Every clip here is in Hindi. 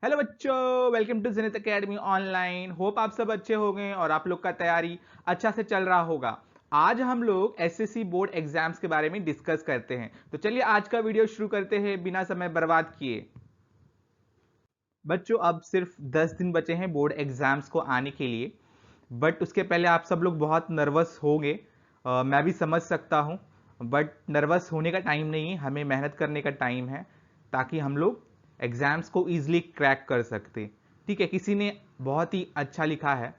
हेलो बच्चों, welcome to Zenith Academy online. Hope आप सब अच्छे होंगे और आप लोग का तैयारी अच्छा से चल रहा होगा। आज हम लोग एसएससी बोर्ड एग्जाम्स के बारे में डिस्कस करते हैं। तो चलिए आज का वीडियो शुरू करते हैं बिना समय बर्बाद किए। बच्चों, अब सिर्फ 10 दिन बचे हैं बोर्ड एग्जाम्स को आने के लिए। बट उसके पहले आप सब लोग बहुत नर्वस होंगे। मैं भी समझ सकता हूँ। बट नर्वस होने का टाइम नहीं है, हमें मेहनत करने का टाइम है, ताकि हम लोग एग्जाम्स को ईजिली क्रैक कर सकते। ठीक है, किसी ने बहुत ही अच्छा लिखा है,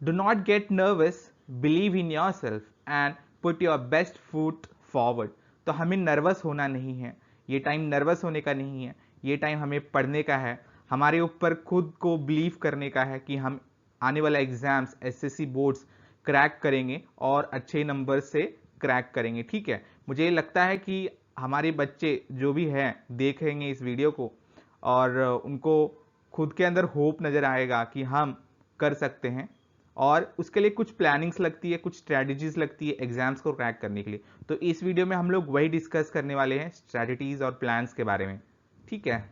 do not gate nervous, believe in your self and put your best foot forward. तो हमें नर्वस होना नहीं है, ये टाइम नर्वस होने का नहीं है, ये टाइम हमें पढ़ने का है, हमारे ऊपर खुद को बिलीव करने का है कि हम आने वाला एग्जाम्स एसएससी बोर्ड्स क्रैक करेंगे और अच्छे नंबर से क्रैक करेंगे। ठीक है, मुझे लगता है कि हमारे बच्चे जो भी हैं देखेंगे इस वीडियो को और उनको खुद के अंदर होप नज़र आएगा कि हम कर सकते हैं। और उसके लिए कुछ प्लानिंग्स लगती है, कुछ स्ट्रैटेजीज लगती है एग्जाम्स को क्रैक करने के लिए। तो इस वीडियो में हम लोग वही डिस्कस करने वाले हैं, स्ट्रैटेजीज और प्लान्स के बारे में। ठीक है,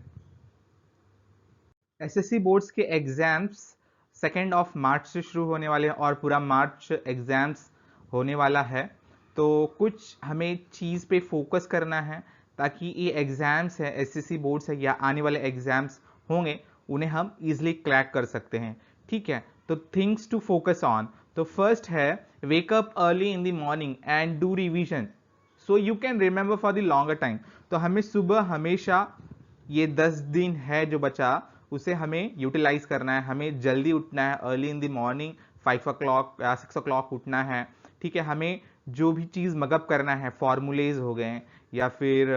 एसएससी बोर्ड्स के एग्जाम्स 2 मार्च से शुरू होने वाले हैं और पूरा मार्च एग्जाम्स होने वाला है। तो कुछ हमें चीज़ पे फोकस करना है ताकि ये एग्ज़ाम्स है, एसएससी बोर्ड्स है या आने वाले एग्ज़ाम्स होंगे, उन्हें हम इजीली क्रैक कर सकते हैं। ठीक है, तो थिंग्स टू फोकस ऑन। तो फर्स्ट है, wake up early in the morning and do revision so you can remember for the longer time. तो हमें सुबह हमेशा, ये 10 दिन है जो बचा, उसे हमें यूटिलाइज करना है, हमें जल्दी उठना है, early in the morning 5 o'clock या 6 o'clock उठना है। ठीक है, हमें जो भी चीज़ मगअप करना है, फार्मूलेज हो गए या फिर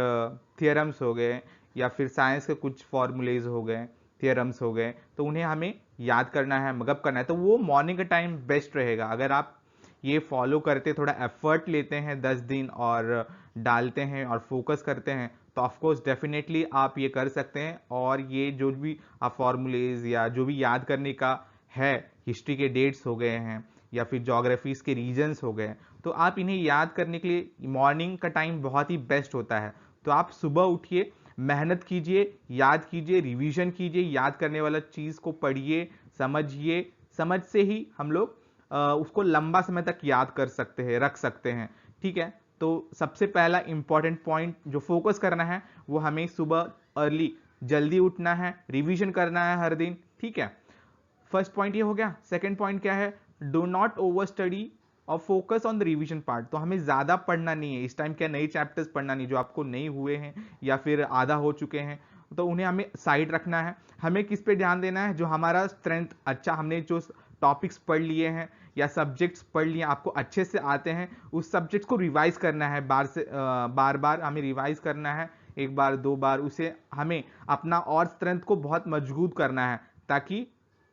थियरम्स हो गए या फिर साइंस के कुछ फार्मूलेज हो गए, थियरम्स हो गए, तो उन्हें हमें याद करना है, मगअप करना है। तो वो मॉर्निंग का टाइम बेस्ट रहेगा। अगर आप ये फॉलो करते, थोड़ा एफर्ट लेते हैं 10 दिन और डालते हैं और फोकस करते हैं, तो ऑफकोर्स डेफिनेटली आप ये कर सकते हैं। और ये जो भी आप फॉर्मूलेज या जो भी याद करने का है, हिस्ट्री के डेट्स हो गए हैं या फिर जोग्राफीज के रीजन्स हो गए, तो आप इन्हें याद करने के लिए मॉर्निंग का टाइम बहुत ही बेस्ट होता है। तो आप सुबह उठिए, मेहनत कीजिए, याद कीजिए, रिवीजन कीजिए, याद करने वाला चीज़ को पढ़िए, समझिए। समझ से ही हम लोग उसको लंबा समय तक याद कर सकते हैं, रख सकते हैं। ठीक है, तो सबसे पहला इंपॉर्टेंट पॉइंट जो फोकस करना है, वो हमें सुबह अर्ली जल्दी उठना है, रिवीजन करना है हर दिन। ठीक है, फर्स्ट पॉइंट ये हो गया। सेकंड पॉइंट क्या है, डू नॉट ओवर स्टडी और focus on the revision part. तो हमें ज़्यादा पढ़ना नहीं है इस टाइम, क्या नए चैप्टर्स पढ़ना नहीं जो आपको नहीं हुए हैं या फिर आधा हो चुके हैं, तो उन्हें हमें साइड रखना है। हमें किस पे ध्यान देना है, जो हमारा स्ट्रेंथ, अच्छा हमने जो टॉपिक्स पढ़ लिए हैं या सब्जेक्ट्स पढ़ लिए आपको अच्छे से आते हैं, उस सब्जेक्ट्स को रिवाइज करना है, बार बार हमें रिवाइज करना है, एक बार दो बार। उसे हमें अपना और स्ट्रेंथ को बहुत मजबूत करना है, ताकि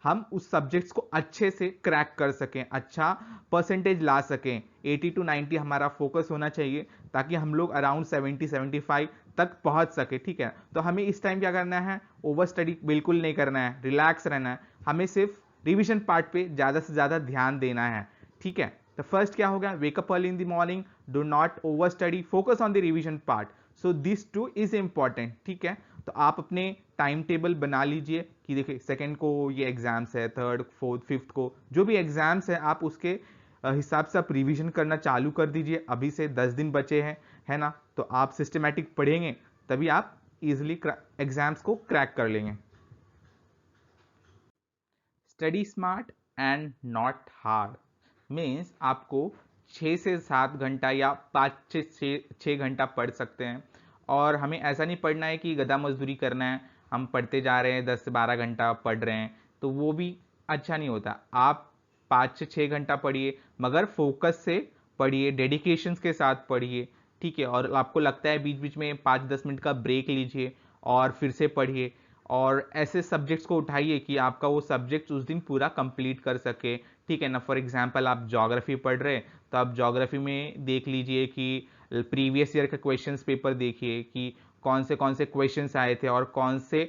हम उस सब्जेक्ट्स को अच्छे से क्रैक कर सकें, अच्छा परसेंटेज ला सकें। 80 to 90 हमारा फोकस होना चाहिए, ताकि हम लोग अराउंड 70-75 तक पहुंच सके। ठीक है, तो हमें इस टाइम क्या करना है, ओवर स्टडी बिल्कुल नहीं करना है, रिलैक्स रहना है, हमें सिर्फ रिवीजन पार्ट पे ज़्यादा से ज़्यादा ध्यान देना है। ठीक है, तो फर्स्ट क्या हो गया, wake up early in the morning, do not over study, focus on the revision part. So this two is important. ठीक है, तो आप अपने टाइम टेबल बना लीजिए कि देखिए सेकंड को ये एग्जाम्स है, थर्ड फोर्थ फिफ्थ को जो भी एग्जाम्स है, आप उसके हिसाब से आप रिवीजन करना चालू कर दीजिए। अभी से 10 दिन बचे हैं, है ना, तो आप सिस्टमैटिक पढ़ेंगे तभी आप इजिली एग्जाम्स को क्रैक कर लेंगे। Study smart and not hard means आपको 6 से 7 घंटा या 5 से 6 घंटा पढ़ सकते हैं। और हमें ऐसा नहीं पढ़ना है कि गधा मजदूरी करना है, हम पढ़ते जा रहे हैं 10 से 12 घंटा पढ़ रहे हैं, तो वो भी अच्छा नहीं होता। आप 5 से 6 घंटा पढ़िए, मगर फोकस से पढ़िए, डेडिकेशन के साथ पढ़िए। ठीक है, और आपको लगता है बीच बीच में 5-10 मिनट का ब्रेक लीजिए और फिर से पढ़िए। और ऐसे सब्जेक्ट्स को उठाइए कि आपका वो सब्जेक्ट उस दिन पूरा कंप्लीट कर सके। ठीक है ना, फॉर एग्जांपल आप ज्योग्राफी पढ़ रहे हैं, तो आप ज्योग्राफी में देख लीजिए कि प्रीवियस ईयर का क्वेश्चंस पेपर देखिए कि कौन से क्वेश्चंस आए थे और कौन से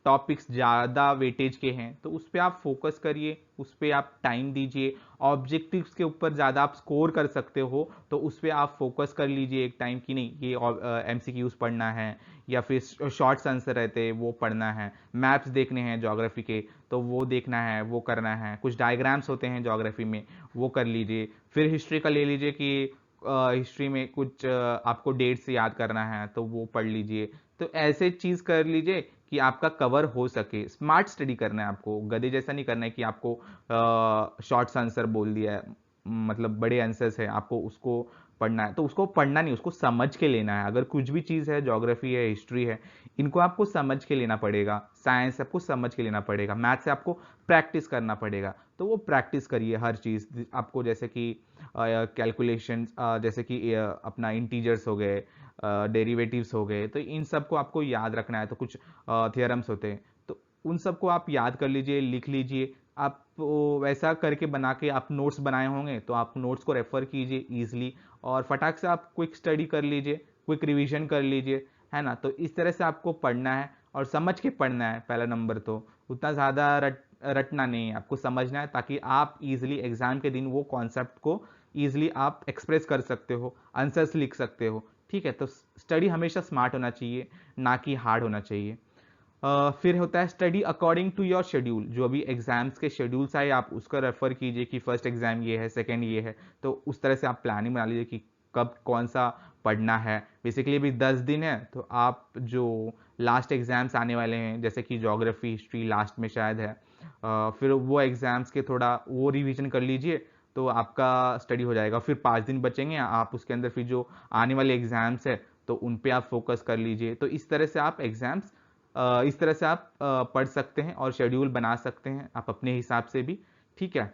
टॉपिक्स ज़्यादा वेटेज के हैं, तो उस पर आप फोकस करिए, उस पर आप टाइम दीजिए। ऑब्जेक्टिव्स के ऊपर ज़्यादा आप स्कोर कर सकते हो, तो उस पर आप फोकस कर लीजिए एक टाइम की नहीं, ये एमसीक्यूज पढ़ना है या फिर शॉर्ट्स आंसर रहते हैं वो पढ़ना है, मैप्स देखने हैं ज्योग्राफी के तो वो देखना है, वो करना है, कुछ डायग्राम्स होते हैं ज्योग्राफी में वो कर लीजिए। फिर हिस्ट्री का ले लीजिए कि हिस्ट्री में कुछ आपको डेट्स याद करना है तो वो पढ़ लीजिए। तो ऐसे चीज़ कर लीजिए कि आपका कवर हो सके। स्मार्ट स्टडी करना है आपको, गधे जैसा नहीं करना है कि आपको शॉर्ट्स आंसर बोल दिया है, मतलब बड़े आंसर्स है आपको उसको पढ़ना है, तो उसको पढ़ना नहीं, उसको समझ के लेना है। अगर कुछ भी चीज़ है, ज्योग्राफी है, हिस्ट्री है, इनको आपको समझ के लेना पड़ेगा। साइंस आपको समझ के लेना पड़ेगा, मैथ से आपको प्रैक्टिस करना पड़ेगा। तो वो प्रैक्टिस करिए हर चीज़ आपको, जैसे कि कैलकुलेशन, जैसे कि अपना इंटीजर्स हो गए, डेरिवेटिव्स हो गए, तो इन सबको आपको याद रखना है। तो कुछ थियरम्स होते हैं तो उन सबको आप याद कर लीजिए, लिख लीजिए। आप वैसा करके बना के आप नोट्स बनाए होंगे तो आप नोट्स को रेफर कीजिए ईजिली, और फटाक से आप क्विक स्टडी कर लीजिए, क्विक रिवीजन कर लीजिए, है ना। तो इस तरह से आपको पढ़ना है और समझ के पढ़ना है। पहला नंबर तो उतना ज़्यादा रटना नहीं है, आपको समझना है ताकि आप इजीली एग्जाम के दिन वो कॉन्सेप्ट को इजीली आप एक्सप्रेस कर सकते हो, आंसर्स लिख सकते हो। ठीक है, तो स्टडी हमेशा स्मार्ट होना चाहिए, ना कि हार्ड होना चाहिए। फिर होता है study according to your schedule. जो अभी एग्जाम्स के शेड्यूल्स आए आप उसका रेफर कीजिए कि फर्स्ट एग्जाम ये है, सेकंड ये है, तो उस तरह से आप प्लानिंग बना लीजिए कि कब कौन सा पढ़ना है। बेसिकली अभी 10 दिन है तो आप जो लास्ट एग्जाम्स आने वाले हैं जैसे कि ज्योग्राफी, हिस्ट्री लास्ट में शायद है, फिर वो एग्जाम्स के थोड़ा वो रिवीजन कर लीजिए तो आपका स्टडी हो जाएगा। फिर 5 दिन बचेंगे, आप उसके अंदर फिर जो आने वाले एग्जाम्स है तो उन पे आप फोकस कर लीजिए। तो इस तरह से आप एग्जाम्स इस तरह से आप पढ़ सकते हैं और शेड्यूल बना सकते हैं आप अपने हिसाब से भी। ठीक है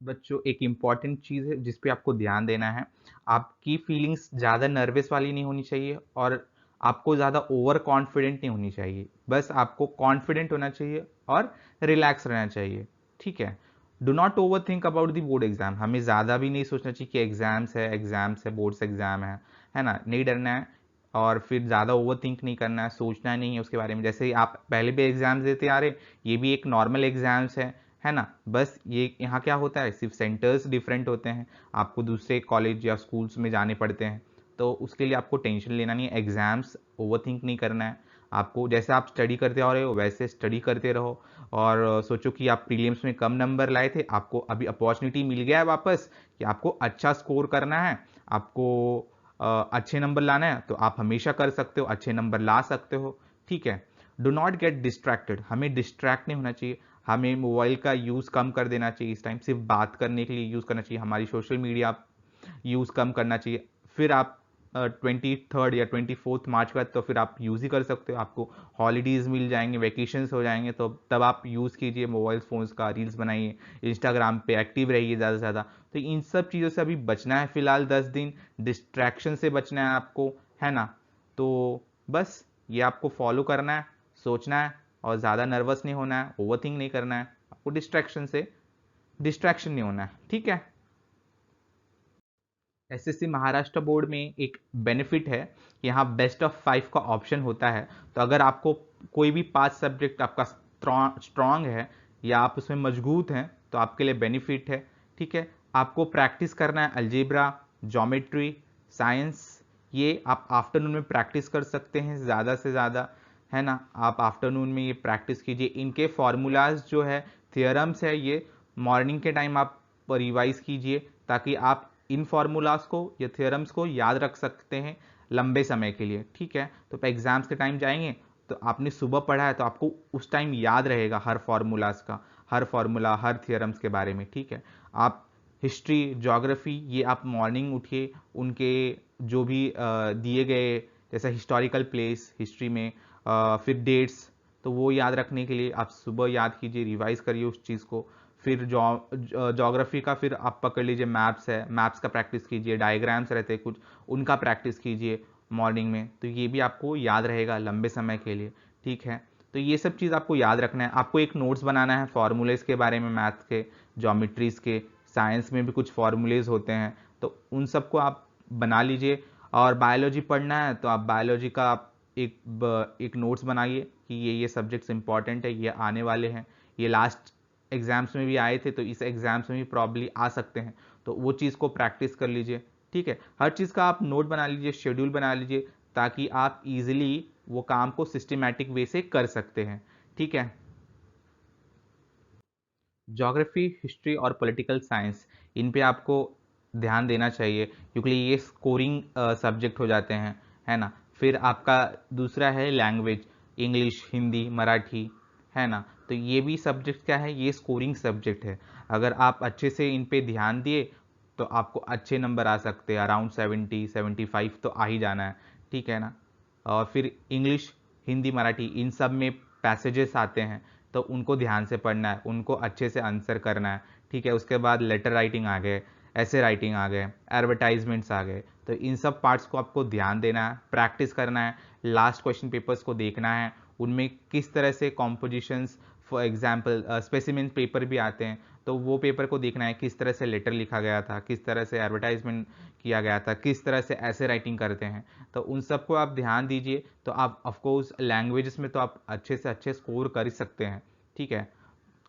बच्चों, एक इम्पॉर्टेंट चीज़ है जिस पे आपको ध्यान देना है, आपकी फीलिंग्स ज़्यादा नर्वस वाली नहीं होनी चाहिए और आपको ज़्यादा ओवर कॉन्फिडेंट नहीं होनी चाहिए। बस आपको कॉन्फिडेंट होना चाहिए और रिलैक्स रहना चाहिए। ठीक है, do not over think about the board exam. हमें ज़्यादा भी नहीं सोचना चाहिए कि एग्जाम्स है, बोर्ड्स एग्जाम है ना, नहीं डरना है। और फिर ज़्यादा ओवर थिंक नहीं करना है, सोचना नहीं है उसके बारे में। जैसे आप पहले भी एग्जाम्स देते आ रहे, ये भी एक नॉर्मल एग्जाम्स है ना। बस ये यहाँ क्या होता है, सिर्फ सेंटर्स डिफरेंट होते हैं, आपको दूसरे कॉलेज या स्कूल्स में जाने पड़ते हैं, तो उसके लिए आपको टेंशन लेना नहीं है। एग्जाम्स ओवर थिंक नहीं करना है आपको। जैसे आप स्टडी करते आ रहे हो वैसे स्टडी करते रहो, और सोचो कि आप प्रीलिम्स में कम नंबर लाए थे, आपको अभी अपॉर्चुनिटी मिल गया है वापस कि आपको अच्छा स्कोर करना है, आपको अच्छे नंबर लाना है, तो आप हमेशा कर सकते हो, अच्छे नंबर ला सकते हो। ठीक है, डो नॉट गेट डिस्ट्रैक्टेड। हमें डिस्ट्रैक्ट नहीं होना चाहिए, हमें मोबाइल का यूज़ कम कर देना चाहिए। इस टाइम सिर्फ बात करने के लिए यूज़ करना चाहिए, हमारी सोशल मीडिया यूज़ कम करना चाहिए। फिर आप 23 या 24 मार्च के बाद तो फिर आप यूज़ ही कर सकते हो, आपको हॉलीडेज़ मिल जाएंगे, वेकेशंस हो जाएंगे, तो तब आप यूज़ कीजिए मोबाइल फ़ोन्स का, रील्स बनाइए, इंस्टाग्राम पे एक्टिव रहिए ज़्यादा से ज़्यादा। तो इन सब चीज़ों से अभी बचना है फ़िलहाल 10 दिन, डिस्ट्रैक्शन से बचना है आपको, है ना। तो बस ये आपको फॉलो करना है, सोचना है और ज़्यादा नर्वस नहीं होना है, ओवरथिंक नहीं करना है, आपको डिस्ट्रैक्शन नहीं होना है। ठीक है, एसएससी महाराष्ट्र बोर्ड में एक बेनिफिट है कि यहाँ बेस्ट ऑफ 5 का ऑप्शन होता है। तो अगर आपको कोई भी 5 सब्जेक्ट आपका स्ट्रांग है या आप उसमें मजबूत हैं तो आपके लिए बेनिफिट है। ठीक है, आपको प्रैक्टिस करना है अलजेब्रा, ज्योमेट्री, साइंस, ये आप आफ्टरनून में प्रैक्टिस कर सकते हैं ज़्यादा से ज़्यादा, है ना। आप आफ्टरनून में ये प्रैक्टिस कीजिए। इनके फॉर्मूलाज जो है, थियरम्स है, ये मॉर्निंग के टाइम आप रिवाइज कीजिए ताकि आप इन फार्मूलाज को या थ्योरम्स को याद रख सकते हैं लंबे समय के लिए। ठीक है, तो एग्जाम्स के टाइम जाएंगे तो आपने सुबह पढ़ा है तो आपको उस टाइम याद रहेगा हर फार्मूलाज का, हर फार्मूला, हर थ्योरम्स के बारे में। ठीक है, आप हिस्ट्री, ज्योग्राफी, ये आप मॉर्निंग उठिए, उनके जो भी दिए गए जैसे हिस्टोरिकल प्लेस हिस्ट्री में, फिर डेट्स, तो वो याद रखने के लिए आप सुबह याद कीजिए, रिवाइज करिए उस चीज़ को। फिर ज्योग्राफी का फिर आप पकड़ लीजिए, मैप्स है, मैप्स का प्रैक्टिस कीजिए, डायग्राम्स रहते हैं कुछ, उनका प्रैक्टिस कीजिए मॉर्निंग में, तो ये भी आपको याद रहेगा लंबे समय के लिए। ठीक है, तो ये सब चीज़ आपको याद रखना है। आपको एक नोट्स बनाना है फॉर्मूलेज के बारे में, मैथ्स के, ज्योमेट्रीज के, साइंस में भी कुछ फॉर्मूलेज होते हैं, तो उन सबको आप बना लीजिए। और बायोलॉजी पढ़ना है तो आप बायोलॉजी का आप एक नोट्स बनाइए कि ये सब्जेक्ट्स इंपॉर्टेंट है, ये आने वाले हैं, ये लास्ट एग्जाम्स में भी आए थे तो इस एग्जाम्स में भी प्रॉब्ली आ सकते हैं, तो वो चीज़ को प्रैक्टिस कर लीजिए। ठीक है, हर चीज़ का आप नोट बना लीजिए, शेड्यूल बना लीजिए, ताकि आप इजीली वो काम को सिस्टमैटिक वे से कर सकते हैं। ठीक है, ज्योग्राफी, हिस्ट्री और पॉलिटिकल साइंस, इन पे आपको ध्यान देना चाहिए, क्योंकि ये स्कोरिंग सब्जेक्ट हो जाते हैं, है ना। फिर आपका दूसरा है लैंग्वेज, इंग्लिश, हिंदी, मराठी, है ना। तो ये भी सब्जेक्ट क्या है, ये स्कोरिंग सब्जेक्ट है। अगर आप अच्छे से इन पे ध्यान दिए तो आपको अच्छे नंबर आ सकते हैं, अराउंड 70-75 तो आ ही जाना है, ठीक है ना। और फिर इंग्लिश, हिंदी, मराठी, इन सब में पैसेजेस आते हैं, तो उनको ध्यान से पढ़ना है, उनको अच्छे से आंसर करना है, ठीक है। उसके बाद लेटर राइटिंग आ गए, ऐसे राइटिंग आ गए, एडवर्टाइजमेंट्स आ गए, तो इन सब पार्ट्स को आपको ध्यान देना है, प्रैक्टिस करना है, लास्ट क्वेश्चन पेपर्स को देखना है, उनमें किस तरह से compositions, for example specimen paper भी आते हैं, तो वो पेपर को देखना है, किस तरह से लेटर लिखा गया था, किस तरह से एडवर्टाइजमेंट किया गया था, किस तरह से ऐसे राइटिंग करते हैं, तो उन सबको आप ध्यान दीजिए। तो आप ऑफकोर्स लैंग्वेजेस में तो आप अच्छे से अच्छे स्कोर कर ही सकते हैं, ठीक है।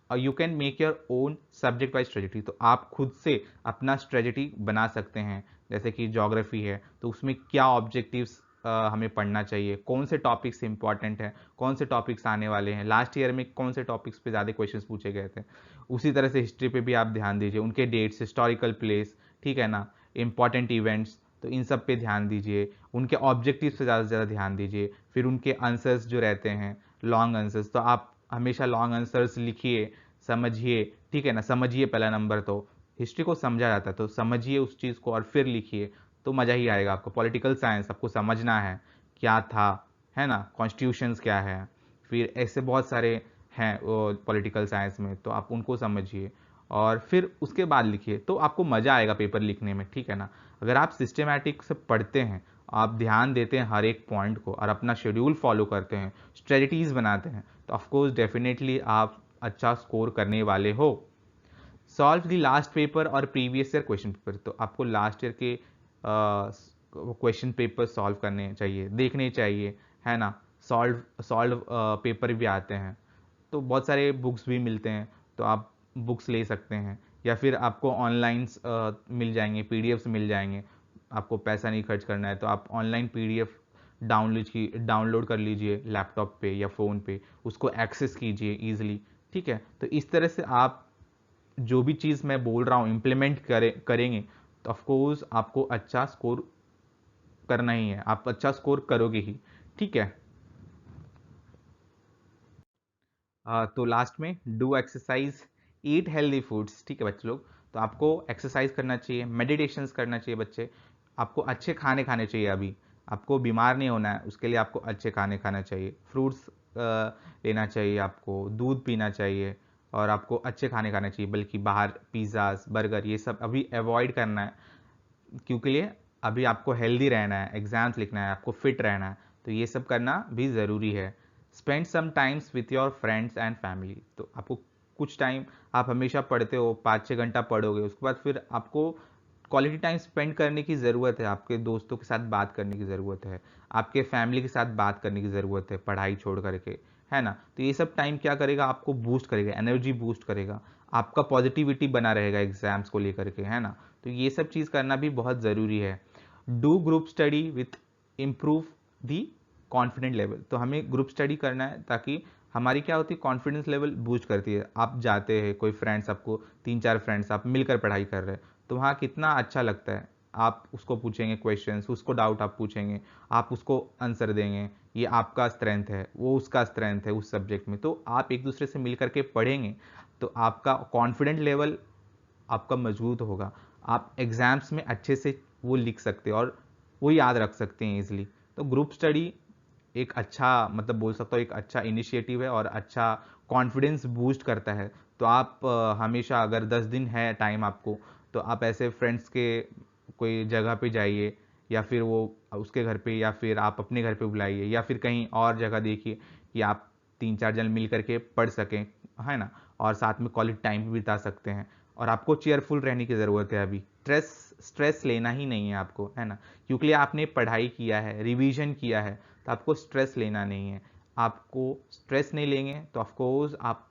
और you can make your own subject wise strategy, तो आप खुद से अपना स्ट्रेटेजी बना सकते हैं। जैसे कि ज्योग्राफी है तो उसमें क्या ऑब्जेक्टिव्स हमें पढ़ना चाहिए, कौन से टॉपिक्स इंपॉर्टेंट हैं, कौन से टॉपिक्स आने वाले हैं, लास्ट ईयर में कौन से टॉपिक्स पे ज़्यादा क्वेश्चंस पूछे गए थे। उसी तरह से हिस्ट्री पे भी आप ध्यान दीजिए, उनके डेट्स, हिस्टोरिकल प्लेस, ठीक है ना, इंपॉर्टेंट इवेंट्स, तो इन सब पे ध्यान दीजिए, उनके ऑब्जेक्टिव्स पे ज़्यादा से ज़्यादा ध्यान दीजिए। फिर उनके आंसर्स जो रहते हैं, लॉन्ग आंसर्स, तो आप हमेशा लॉन्ग आंसर्स लिखिए, समझिए, ठीक है ना, समझिए। पहला नंबर तो हिस्ट्री को समझा जाता है, तो समझिए उस चीज़ को और फिर लिखिए, तो मज़ा ही आएगा आपको। पॉलिटिकल साइंस आपको समझना है क्या था, है ना, कॉन्स्टिट्यूशंस क्या है, फिर ऐसे बहुत सारे हैं पॉलिटिकल साइंस में, तो आप उनको समझिए और फिर उसके बाद लिखिए, तो आपको मज़ा आएगा पेपर लिखने में, ठीक है ना। अगर आप सिस्टमेटिक से पढ़ते हैं, आप ध्यान देते हैं हर एक पॉइंट को और अपना शेड्यूल फॉलो करते हैं, स्ट्रेटजीज बनाते हैं, तो ऑफकोर्स डेफिनेटली आप अच्छा स्कोर करने वाले हो। सॉल्व द लास्ट पेपर और प्रीवियस ईयर क्वेश्चन पेपर, तो आपको लास्ट ईयर के क्वेश्चन पेपर सॉल्व करने चाहिए, देखने चाहिए, है ना। सॉल्व सॉल्व पेपर भी आते हैं, तो बहुत सारे बुक्स भी मिलते हैं, तो आप बुक्स ले सकते हैं, या फिर आपको ऑनलाइन मिल जाएंगे, पीडीएफ्स मिल जाएंगे। आपको पैसा नहीं खर्च करना है तो आप ऑनलाइन पीडीएफ डाउनलोड कर लीजिए लैपटॉप पे या फ़ोन पे, उसको एक्सेस कीजिए ईजिली, ठीक है। तो इस तरह से आप जो भी चीज़ मैं बोल रहा हूँ इम्प्लीमेंट करेंगे, तो ऑफकोर्स आपको अच्छा स्कोर करना ही है, आप अच्छा स्कोर करोगे ही, ठीक है। तो लास्ट में do exercise, eat healthy foods, ठीक है बच्चे लोग। तो आपको एक्सरसाइज करना चाहिए, मेडिटेशंस करना चाहिए बच्चे, आपको अच्छे खाने खाने चाहिए। अभी आपको बीमार नहीं होना है, उसके लिए आपको अच्छे खाने खाना चाहिए, फ्रूट्स लेना चाहिए, आपको दूध पीना चाहिए, और आपको अच्छे खाने खाने चाहिए, बल्कि बाहर पिज़्ज़ाज, बर्गर, ये सब अभी अवॉइड करना है, क्योंकि लिए अभी आपको हेल्दी रहना है, एग्जाम्स लिखना है, आपको फिट रहना है, तो ये सब करना भी ज़रूरी है। Spend some times with your friends and family, तो आपको कुछ टाइम, आप हमेशा पढ़ते हो, 5-6 घंटा पढ़ोगे, उसके बाद फिर आपको क्वालिटी टाइम स्पेंड करने की ज़रूरत है, आपके दोस्तों के साथ बात करने की ज़रूरत है, आपके फैमिली के साथ बात करने की ज़रूरत है, पढ़ाई छोड़ करके, है ना। तो ये सब टाइम क्या करेगा, आपको बूस्ट करेगा, एनर्जी बूस्ट करेगा, आपका पॉजिटिविटी बना रहेगा एग्जाम्स को लेकर के, है ना। तो ये सब चीज़ करना भी बहुत ज़रूरी है। Do group study with improve the confident level, तो हमें ग्रुप स्टडी करना है, ताकि हमारी क्या होती है, कॉन्फिडेंस लेवल बूस्ट करती है। आप जाते हैं, कोई फ्रेंड्स, आपको 3-4 फ्रेंड्स, आप मिलकर पढ़ाई कर रहे हैं, तो वहाँ कितना अच्छा लगता है। आप उसको पूछेंगे क्वेश्चंस, उसको डाउट आप पूछेंगे, आप उसको आंसर देंगे, ये आपका स्ट्रेंथ है, वो उसका स्ट्रेंथ है उस सब्जेक्ट में, तो आप एक दूसरे से मिल करके पढ़ेंगे, तो आपका कॉन्फिडेंट लेवल आपका मजबूत होगा, आप एग्ज़ाम्स में अच्छे से वो लिख सकते हैं और वो याद रख सकते हैं ईजिली। तो ग्रुप स्टडी एक अच्छा, मतलब बोल सकता हूँ एक अच्छा इनिशिएटिव है और अच्छा कॉन्फिडेंस बूस्ट करता है। तो आप हमेशा, अगर 10 दिन है टाइम आपको, तो आप ऐसे फ्रेंड्स के कोई जगह पे जाइए, या फिर वो उसके घर पे, या फिर आप अपने घर पे बुलाइए, या फिर कहीं और जगह देखिए कि आप 3-4 जन मिल करके पढ़ सकें, है ना, और साथ में क्वालिटी टाइम भी बिता सकते हैं। और आपको चेयरफुल रहने की ज़रूरत है, अभी स्ट्रेस लेना ही नहीं है आपको, है ना, क्योंकि आपने पढ़ाई किया है, रिवीजन किया है, तो आपको स्ट्रेस लेना नहीं है। आपको स्ट्रेस नहीं लेंगे तो ऑफकोर्स आप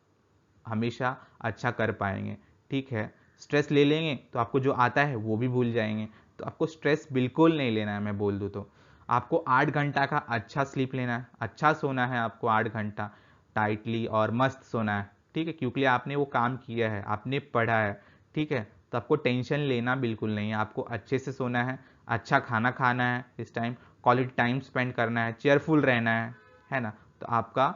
हमेशा अच्छा कर पाएंगे, ठीक है। स्ट्रेस ले लेंगे तो आपको जो आता है वो भी भूल जाएंगे, तो आपको स्ट्रेस बिल्कुल नहीं लेना है। मैं बोल दूँ तो आपको 8 घंटा का अच्छा स्लीप लेना है, अच्छा सोना है आपको 8 घंटा टाइटली और मस्त सोना है, ठीक है, क्योंकि आपने वो काम किया है, आपने पढ़ा है, ठीक है। तो आपको टेंशन लेना बिल्कुल नहीं है, आपको अच्छे से सोना है, अच्छा खाना खाना है, इस टाइम क्वालिटी टाइम स्पेंड करना है, चेयरफुल रहना है ना। तो आपका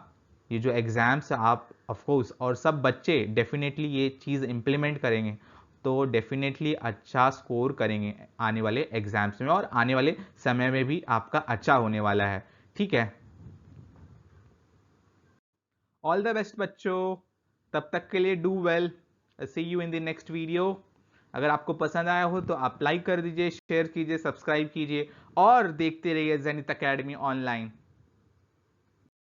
ये जो एग्ज़ाम्स आप ऑफकोर्स और सब बच्चे डेफिनेटली ये चीज़ इम्प्लीमेंट करेंगे तो डेफिनेटली अच्छा स्कोर करेंगे आने वाले एग्जाम्स में, और आने वाले समय में भी आपका अच्छा होने वाला है, ठीक है। ऑल द बेस्ट बच्चों, तब तक के लिए do well, see you in the next video. अगर आपको पसंद आया हो तो आप लाइक कर दीजिए, शेयर कीजिए, सब्सक्राइब कीजिए और देखते रहिए जेनिथ एकेडमी ऑनलाइन।